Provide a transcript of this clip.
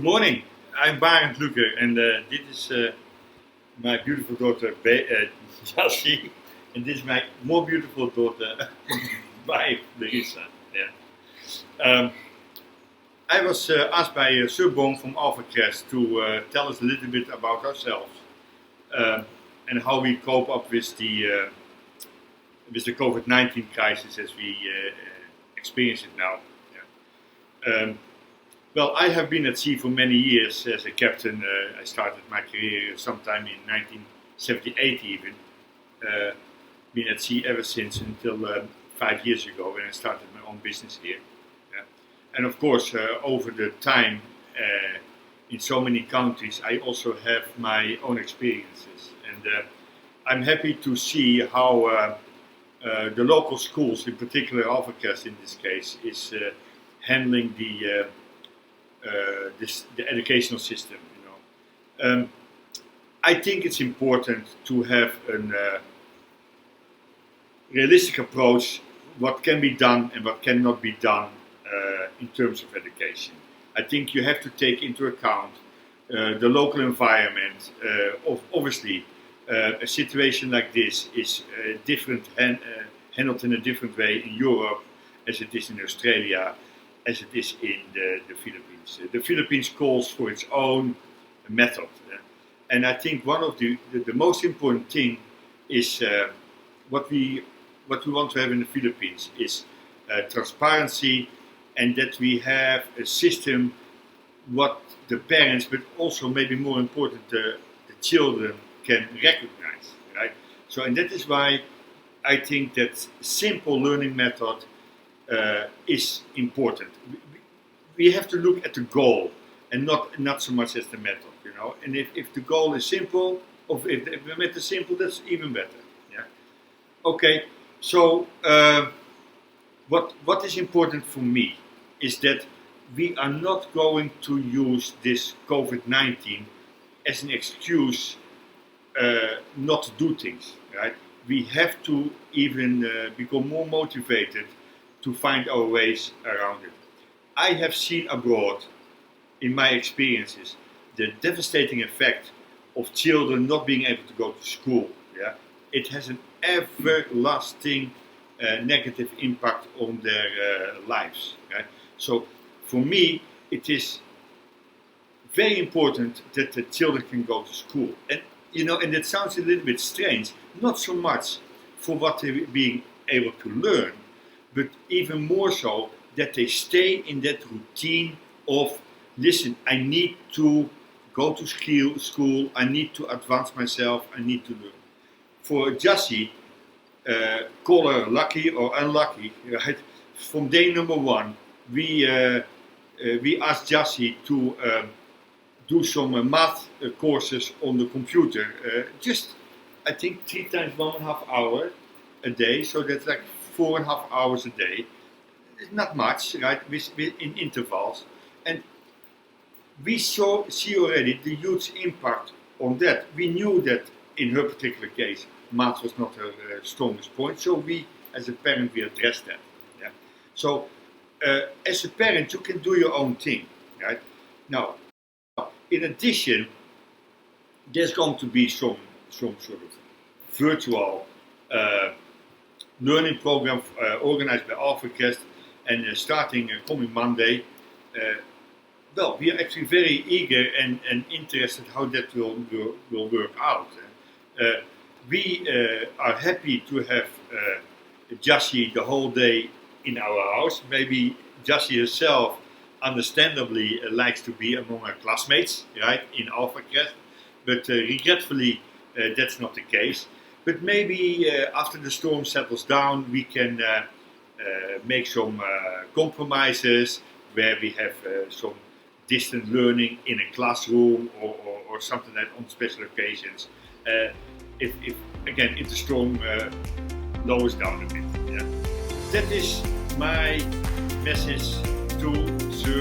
Good morning. I'm Barend Luger, and this is my beautiful daughter Jessie, and this is my more beautiful daughter, wife Larissa. Yeah. I was asked by Sir Boom from AlphaCrest to tell us a little bit about ourselves and how we cope up with the COVID-19 crisis as we experience it now. Yeah. Well, I have been at sea for many years as a captain. I started my career sometime in 1978 even. Been at sea ever since until 5 years ago when I started my own business here. Yeah. And of course, over the time in so many countries, I also have my own experiences. And I'm happy to see how the local schools, in particular AlphaCrest in this case, is handling the educational system. I think it's important to have a realistic approach what can be done and what cannot be done in terms of education. I think you have to take into account the local environment. Obviously, a situation like this is handled in a different way in Europe as it is in Australia, as it is in the Philippines. The Philippines calls for its own method. And I think one of the most important thing is what we want to have in the Philippines is transparency, and that we have a system what the parents, but also maybe more important, the children can recognize, right? So, and that is why I think that simple learning method is important. We have to look at the goal and not so much as the method, And if the goal is simple, or if the method is simple, that's even better. Yeah. Okay. So what is important for me is that we are not going to use this COVID-19 as an excuse not to do things. Right. We have to even become more motivated to find our ways around it. I have seen abroad, in my experiences, the devastating effect of children not being able to go to school. Yeah? It has an everlasting negative impact on their lives. Right? So for me, it is very important that the children can go to school. And and it sounds a little bit strange, not so much for what they're being able to learn, but even more so that they stay in that routine of, listen, I need to go to school, I need to advance myself, I need to learn. For Jessie, call her lucky or unlucky, right? From day number one, we asked Jessie to do some math courses on the computer, just I think 3 times 1.5 hour a day, so that's like 4.5 hours a day. It's not much, right? In intervals, and we see already the huge impact on that. We knew that in her particular case, math was not her strongest point, so we, as a parent, we addressed that. Yeah. So, as a parent, you can do your own thing, right? Now, in addition, there's going to be some sort of virtual learning program organized by AlphaCrest, and starting coming Monday. Well, we are actually very eager and interested how that will work out. We are happy to have Jessie the whole day in our house. Maybe Jessie herself, understandably, likes to be among her classmates, right, in AlphaCrest, but regretfully, that's not the case. But maybe after the storm settles down, we can make some compromises where we have some distant learning in a classroom or something like on special occasions. If the storm lowers down a bit. Yeah. That is my message to Sir